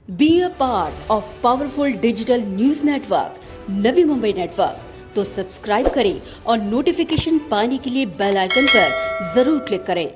Be a part of powerful digital news network Navi Mumbai network. तो subscribe करें और notification पाने के लिए बेल आइकन पर जरूर क्लिक करें।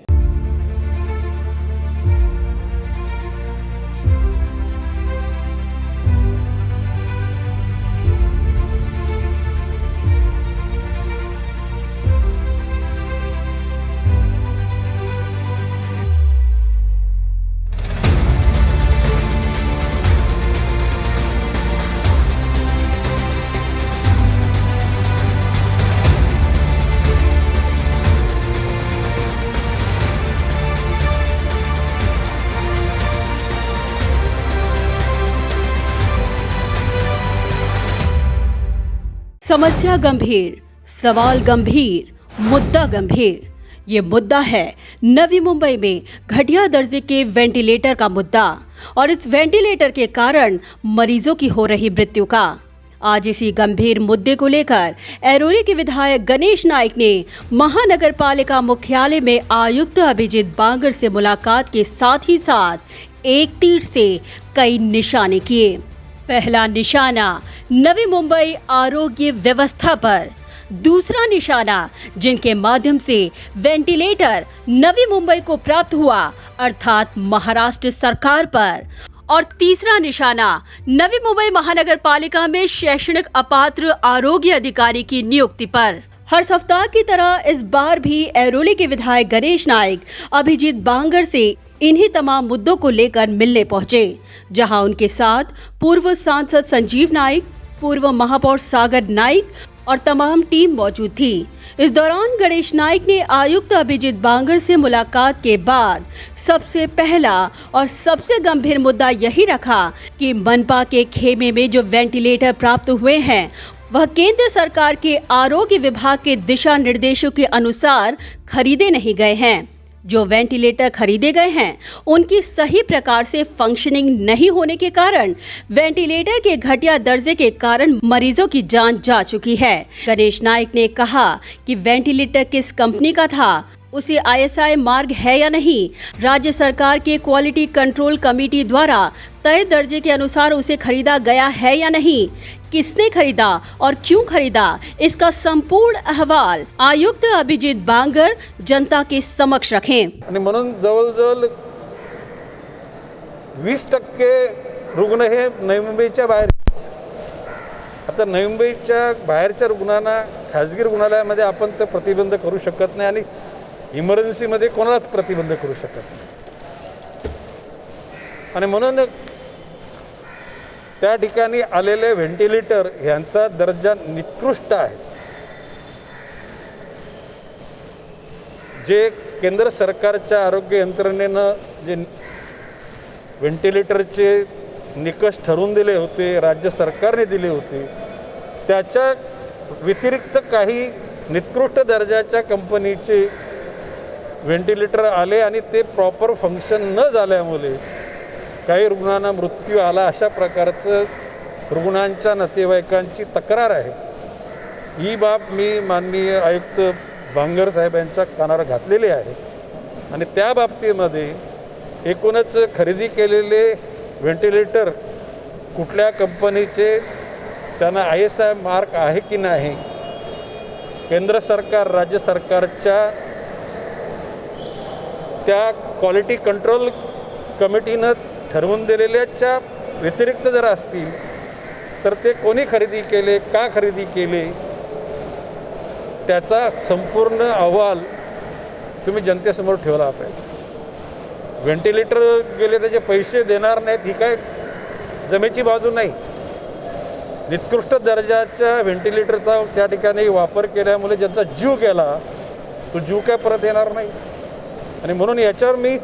समस्या गंभीर, सवाल गंभीर, मुद्दा गंभीर। ये मुद्दा है नवी मुंबई में घटिया दर्जे के वेंटिलेटर का मुद्दा और इस वेंटिलेटर के कारण मरीजों की हो रही मृत्यु का। आज इसी गंभीर मुद्दे को लेकर ऐरोली के विधायक गणेश नाइक ने महानगर पालिका मुख्यालय में आयुक्त अभिजीत बांगर से मुलाकात के साथ ही साथ एक तीर से कई निशाने किए। पहला निशाना नवी मुंबई आरोग्य व्यवस्था पर, दूसरा निशाना जिनके माध्यम से वेंटिलेटर नवी मुंबई को प्राप्त हुआ अर्थात महाराष्ट्र सरकार पर, और तीसरा निशाना नवी मुंबई महानगर पालिका में शैक्षणिक अपात्र आरोग्य अधिकारी की नियुक्ति पर। हर सप्ताह की तरह इस बार भी ऐरोली के विधायक गणेश नाइक अभिजीत बांगर से इन्हीं तमाम मुद्दों को लेकर मिलने पहुंचे, जहां उनके साथ पूर्व सांसद संजीव नाइक, पूर्व महापौर सागर नाइक और तमाम टीम मौजूद थी। इस दौरान गणेश नाइक ने आयुक्त अभिजीत बांगर से मुलाकात के बाद सबसे पहला और सबसे गंभीर मुद्दा यही रखा कि मनपा के खेमे में जो वेंटिलेटर प्राप्त हुए हैं वह केंद्र सरकार के आरोग्य विभाग के दिशा निर्देशों के अनुसार खरीदे नहीं गए हैं। जो वेंटिलेटर खरीदे गए हैं उनकी सही प्रकार से फंक्शनिंग नहीं होने के कारण वेंटिलेटर के घटिया दर्जे के कारण मरीजों की जान जा चुकी है। गणेश नाइक ने कहा कि वेंटिलेटर किस कंपनी का था, उसे ISI मार्ग है या नहीं, राज्य सरकार के क्वालिटी कंट्रोल कमेटी द्वारा तय दर्जे के अनुसार उसे खरीदा गया है या नहीं, किसने खरीदा और क्यों खरीदा, इसका संपूर्ण अहवाल आयुक्त अभिजीत बांगर जनता के समक्ष रखें। आणि म्हणून जवळजवळ 20% रुग्ण हे नवी मुंबईच्या बाहेर। आता नवी मुंबईच्या बाहेरच्या रुग्णांना खाजगी रुग्णालयामध्ये आपण ते प्रतिबंध करू शकत नाही आणि इमर्जन्सीमध्ये कोणालाच प्रतिबंध करू शकत नाही। आणि म्हणून त्या ठिकाणी आलेले व्हेंटिलेटर यांचा दर्जा निकृष्ट आहे। जे केंद्र सरकारच्या आरोग्य यंत्रणेनं जे व्हेंटिलेटरचे निकष ठरवून दिले होते, राज्य सरकारने दिले होते, त्याच्या व्यतिरिक्त काही निकृष्ट दर्जाच्या कंपनीचे व्हेंटिलेटर आले आणि ते प्रॉपर फंक्शन न झाल्यामुळे काही रुग्णांना मृत्यू आला। अशा प्रकारचं रुग्णांच्या नातेवाईकांची तक्रार आहे। ही बाब मी माननीय आयुक्त बांगर साहेब यांच्या कानावर घातलेली आहे आणि त्या बाबतीमध्ये एकूणच खरेदी केलेले व्हेंटिलेटर कुठल्या कंपनीचे, त्यांना ISI मार्क आहे की नाही, केंद्र सरकार राज्य सरकारच्या त्या क्वालिटी कंट्रोल कमिटीनं ठरवून दिलेल्याच्या व्यतिरिक्त जर असतील तर ते कोणी खरेदी केले, का खरेदी केले, त्याचा संपूर्ण अहवाल तुम्ही जनतेसमोर ठेवला पाहिजे। व्हेंटिलेटर गेले त्याचे पैसे देणार नाहीत ही काय जमेची बाजू नाही। निकृष्ट दर्जाच्या व्हेंटिलेटरचा त्या ठिकाणी वापर केल्यामुळे ज्यांचा जीव गेला तो जीव काय परत येणार नाही आणि म्हणून याच्यावर मी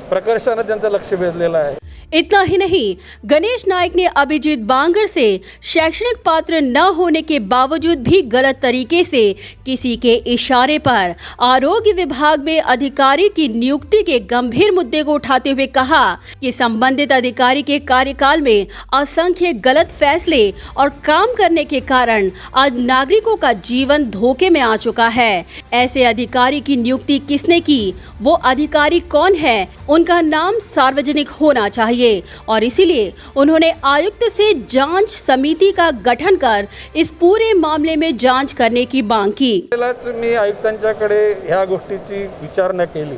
प्रकर्षाने त्यांचं लक्ष वेधलेलं आहे। इतना ही नहीं, गणेश नाइक ने अभिजीत बांगर से शैक्षणिक पात्र न होने के बावजूद भी गलत तरीके से किसी के इशारे पर आरोग्य विभाग में अधिकारी की नियुक्ति के गंभीर मुद्दे को उठाते हुए कहा कि संबंधित अधिकारी के कार्यकाल में असंख्य गलत फैसले और काम करने के कारण आज नागरिकों का जीवन धोखे में आ चुका है। ऐसे अधिकारी की नियुक्ति किसने की, वो अधिकारी कौन है, उनका नाम सार्वजनिक होना चाहिए। चाहिए और इसीलिए उन्होंने आयुक्त से जांच समिति का गठन कर इस पूरे मामले में जांच करने की मांग की। त्यालाच मी आयुक्तांच्याकडे ह्या गोष्टीची विचारणा केली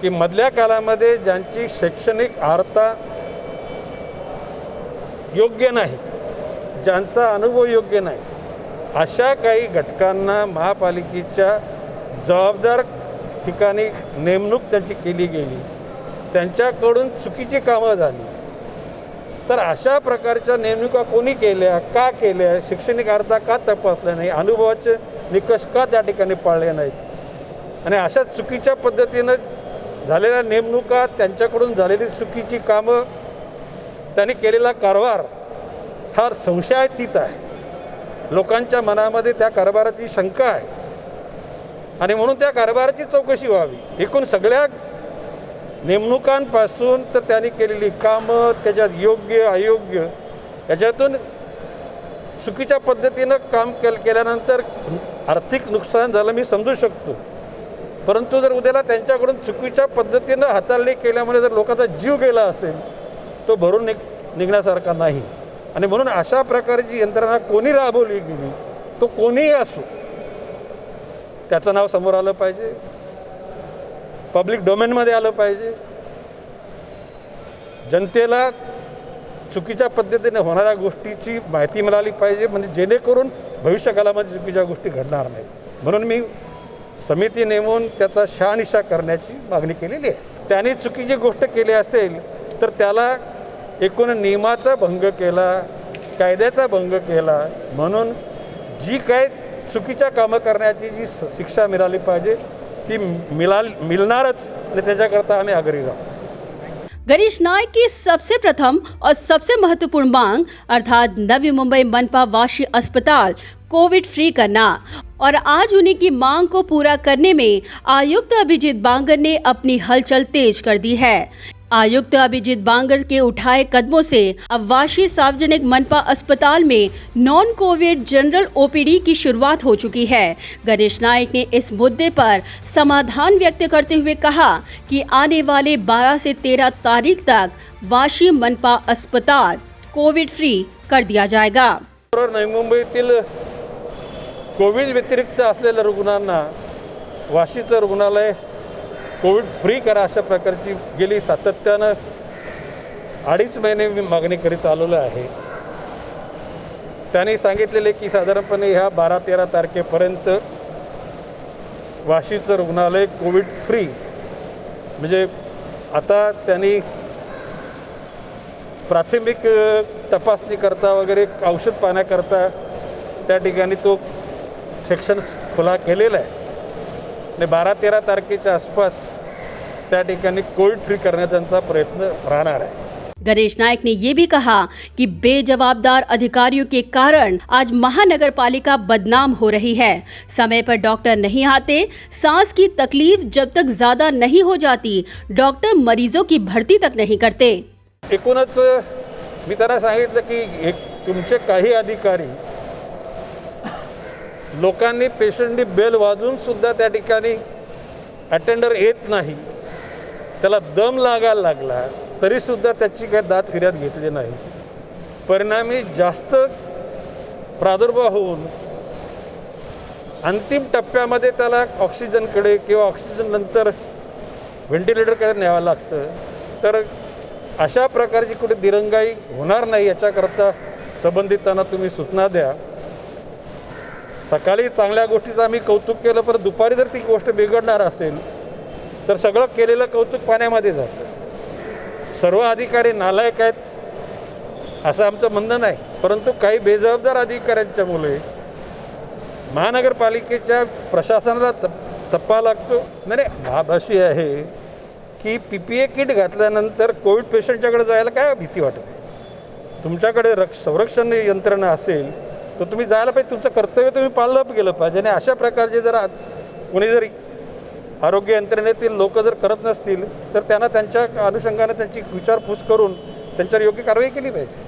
की मधल्या काळामध्ये ज्यांची शैक्षणिक अर्हता योग्य नाही, ज्यांचा अनुभव योग्य नाही, अशा काही घटकांना महापालिकेच्या जबाबदार ठिकाणी नेमणूक त्यांची केली गेली, त्यांच्याकडून चुकीची कामं झाली, तर अशा प्रकारच्या नेमणुका कोणी केल्या, का केल्या, शैक्षणिक अर्हता का तपासल्या नाही, अनुभवाचे निकष का त्या ठिकाणी पाळले नाहीत आणि अशा चुकीच्या पद्धतीनं झालेल्या नेमणुका, त्यांच्याकडून झालेली चुकीची कामं, त्यांनी केलेला कारभार हा संशयातीत आहे. लोकांच्या मनामध्ये त्या कारभाराची शंका आहे आणि म्हणून त्या कारभाराची चौकशी व्हावी. एकूण सगळ्या नेमणुकांपासून तर त्यांनी केलेली कामं, त्याच्यात योग्य अयोग्य, याच्यातून चुकीच्या पद्धतीनं काम केल्यानंतर आर्थिक नुकसान झालं मी समजू शकतो, परंतु जर उद्याला त्यांच्याकडून चुकीच्या पद्धतीनं हाताळणी केल्यामुळे जर लोकांचा जीव गेला असेल तो भरून निघण्यासारखा नाही. आणि म्हणून अशा प्रकारची यंत्रणा कोणी राबवली गेली, तो कोणीही असो, त्याचं नाव समोर आलं पाहिजे, पब्लिक डोमेनमध्ये आलं पाहिजे, जनतेला चुकीच्या पद्धतीने होणाऱ्या गोष्टीची माहिती मिळाली पाहिजे, म्हणजे जेणेकरून भविष्यकाळामध्ये चुकीच्या गोष्टी घडणार नाहीत. म्हणून मी समिती नेमून त्याचा शहानिशा करण्याची मागणी केलेली आहे. त्याने चुकीची गोष्ट केली असेल तर त्याला एकूण नियमाचा भंग केला, कायद्याचा भंग केला, म्हणून जी काय चुकीच्या कामं करण्याची जी शिक्षा मिळाली पाहिजे ती मिळणारच आणि त्याच्याकरता आम्ही आग्रही आहोत. गणेश नायक की सबसे प्रथम और सबसे महत्वपूर्ण मांग अर्थात नवी मुंबई मनपा वाशी अस्पताल कोविड फ्री करना, और आज उन्हीं की मांग को पूरा करने में आयुक्त अभिजीत बांगर ने अपनी हलचल तेज कर दी है. आयुक्त अभिजीत बांगर के उठाए कदमों से अब वाशी सार्वजनिक मनपा अस्पताल में नॉन कोविड जनरल ओपीडी की शुरुआत हो चुकी है. गणेश नायक ने इस मुद्दे पर समाधान व्यक्त करते हुए कहा कि आने वाले 12 से 13 तारीख तक वाशी मनपा अस्पताल कोविड फ्री कर दिया जाएगा. नवी मुंबईतील कोविड व्यतिरिक्त असलेल्या रुग्णांना वाशीचं रुग्णालय कोविड फ्री करा अशा प्रकारची गेली सातत्यानं 2.5 महिने मी मागणी करीत आलेलो आहे. त्यांनी सांगितलेले की साधारणपणे ह्या 12-13 तारखेपर्यंत वाशीचं रुग्णालय कोविड फ्री, म्हणजे आता त्यांनी प्राथमिक तपासणी करता वगैरे औषध पाहण्याकरता त्या ठिकाणी तो सेक्शन खुला केलेला आहे आणि 12-13 तारखेच्या आसपास त्या ठिकाणी कोविड फ्री करण्याचा त्यांचा प्रयत्न राहणार आहे. गणेश नायक ने ये भी कहा कि बेजवाबदार अधिकारियों के कारण आज महानगर पालिका बदनाम हो रही है. समय पर डॉक्टर नहीं आते, सांस की तकलीफ जब तक ज्यादा नहीं हो जाती, डॉक्टर मरीजों की भर्ती तक नहीं करते. एकूणच मी त्यांना सांगितलं की तुमचे काही अधिकारी लोकांनी पेशंटनी बेल वाजून सुद्धा त्या ठिकाणी अटेंडर येत नाही, त्याला दम लागायला लागला तरीसुद्धा त्याची काही दाद फिर्याद घेतली नाही. परिणामी जास्त प्रादुर्भाव होऊन अंतिम टप्प्यामध्ये त्याला ऑक्सिजनकडे किंवा ऑक्सिजन नंतर व्हेंटिलेटरकडे न्यावं लागतं. तर अशा प्रकारची कुठे दिरंगाई होणार नाही याच्याकरता संबंधितांना तुम्ही सूचना द्या. सकाळी चांगल्या गोष्टीचं आम्ही कौतुक केलं, पण दुपारी जर ती गोष्ट बिघडणार असेल तर सगळं केलेलं कौतुक पाण्यामध्ये जातं. सर्व अधिकारी नालायक आहेत असं आमचं म्हणणं नाही, परंतु काही बेजबाबदार अधिकाऱ्यांच्यामुळे महानगरपालिकेच्या प्रशासनाला टप्पा लागतो. नाही बाब अशी आहे की PPE किट घातल्यानंतर कोविड पेशंटच्याकडे जायला काय भीती वाटते. तुमच्याकडे संरक्षण यंत्रणा असेल तर तुम्ही जायला पाहिजे, तुमचं कर्तव्य तुम्ही पाळलं गेलं पाहिजे. आणि अशा प्रकारचे जर कोणी जर आरोग्य यंत्रणेतील लोक जर करत नसतील तर त्यांना त्यांच्या अनुषंगाने त्यांची विचारपूस करून त्यांच्यावर योग्य कारवाई केली पाहिजे.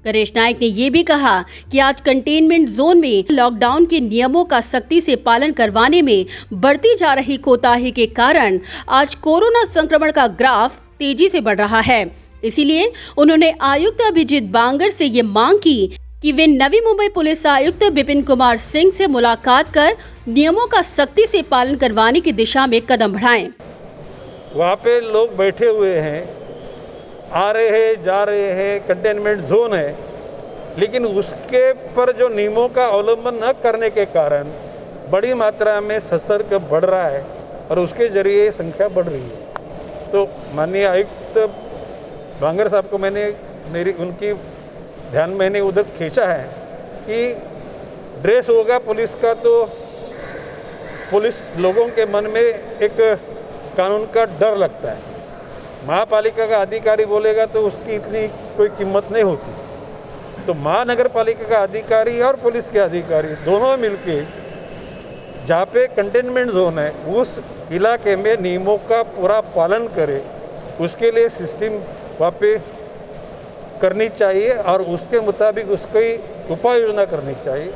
गणेश नायक ने ये भी कहा कि आज कंटेनमेंट जोन में लॉकडाउन के नियमों का सख्ती से पालन करवाने में बढ़ती जा रही कोताही के कारण आज कोरोना संक्रमण का ग्राफ तेजी से बढ़ रहा है। इसीलिए उन्होंने आयुक्त अभिजीत बांगर से ये मांग की कि वे नवी मुंबई पुलिस आयुक्त विपिन कुमार सिंह से मुलाकात कर नियमों का सख्ती से पालन करवाने की दिशा में कदम बढ़ाएं। वहाँ पे लोग बैठे हुए हैं, आ रहे हैं, जा रहे हैं, कंटेनमेंट जोन है, लेकिन उसके पर जो नियमों का अवलंबन न करने के कारण बड़ी मात्रा में संसर्ग बढ़ रहा है और उसके जरिए संख्या बढ़ रही है। तो माननीय आयुक्त बांगर साहब को उनकी ध्यान मैंने उधर खींचा है कि ड्रेस होगा पुलिस का तो पुलिस लोगों के मन में एक कानून का डर लगता है। महापालिका का अधिकारी बोलेगा तो उसकी इतनी कोई कीमत नहीं होती। तो महानगर पालिका का अधिकारी और पुलिस के अधिकारी दोनों मिलके जहाँ पे कंटेनमेंट जोन है उस इलाके में नियमों का पूरा पालन करे, उसके लिए सिस्टम वहाँ पे करनी चाहिए और उसके मुताबिक उसकी उपाय योजना करनी चाहिए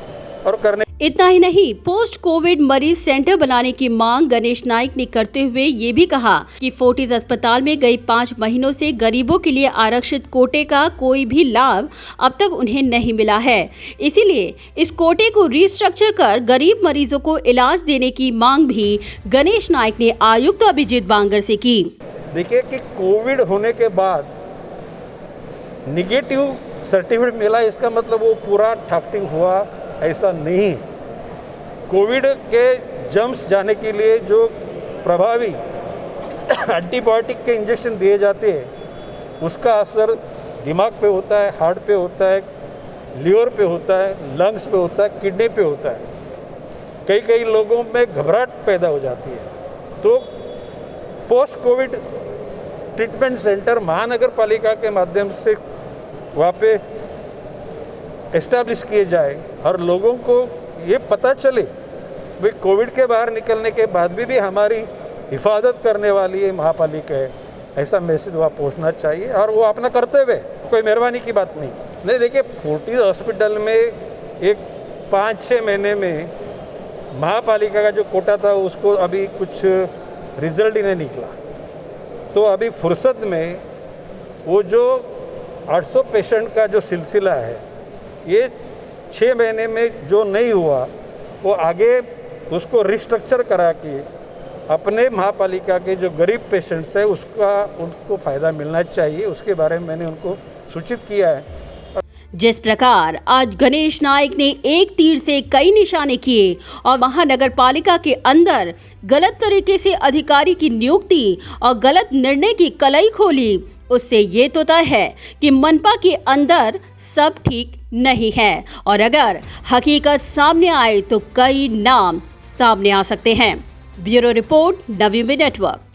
और करने। इतना ही नहीं, पोस्ट कोविड मरीज सेंटर बनाने की मांग गणेश नाइक ने करते हुए ये भी कहा कि फोर्टिस अस्पताल में गई 5 महीनों से गरीबों के लिए आरक्षित कोटे का कोई भी लाभ अब तक उन्हें नहीं मिला है। इसीलिए इस कोटे को रिस्ट्रक्चर कर गरीब मरीजों को इलाज देने की मांग भी गणेश नाइक ने आयुक्त अभिजीत बांगर से की। देखिए कि कोविड होने के बाद निगेटिव सर्टिफिकेट मिला, इसका मतलब वो पूरा ठाकटिंग हुआ ऐसा नहीं। कोविड के जम्स जाने के लिए जो प्रभावी एंटीबायोटिक के इंजेक्शन दिए जाते हैं उसका असर दिमाग पे होता है, हार्ट पे होता है, लीवर पे होता है, लंग्स पे होता है, किडनी पे होता है। कई लोगों में घबराहट पैदा हो जाती है। तो पोस्ट कोविड ट्रीटमेंट सेंटर महानगर पालिका के माध्यम से वहाँ पे एस्टैब्लिश किए जाए और लोगों को ये पता चले भाई कोविड के बाहर निकलने के बाद भी हमारी हिफाजत करने वाली ये महापालिका है, ऐसा मैसेज वहाँ पहुँचना चाहिए और वो अपना करते हुए, कोई मेहरबानी की बात नहीं। देखिए फोर्टिस हॉस्पिटल में एक 5-6 महीने में महापालिका का जो कोटा था उसको अभी कुछ रिजल्ट ही नहीं निकला। तो अभी फुर्सत में वो जो 800 पेशेंट का जो सिलसिला है ये 6 महीने में जो नहीं हुआ वो आगे उसको रिस्ट्रक्चर करा के अपने महापालिका के जो गरीब पेशेंट्स है उनको फ़ायदा मिलना चाहिए, उसके बारे में मैंने उनको सूचित किया है। जिस प्रकार आज गणेश नाइक ने एक तीर से कई निशाने किए और महानगर पालिका के अंदर गलत तरीके से अधिकारी की नियुक्ति और गलत निर्णय की कलई खोली, उससे ये तो तय है कि मनपा के अंदर सब ठीक नहीं है और अगर हकीकत सामने आए तो कई नाम सामने आ सकते हैं। Bureau report, Navi Mumbai network.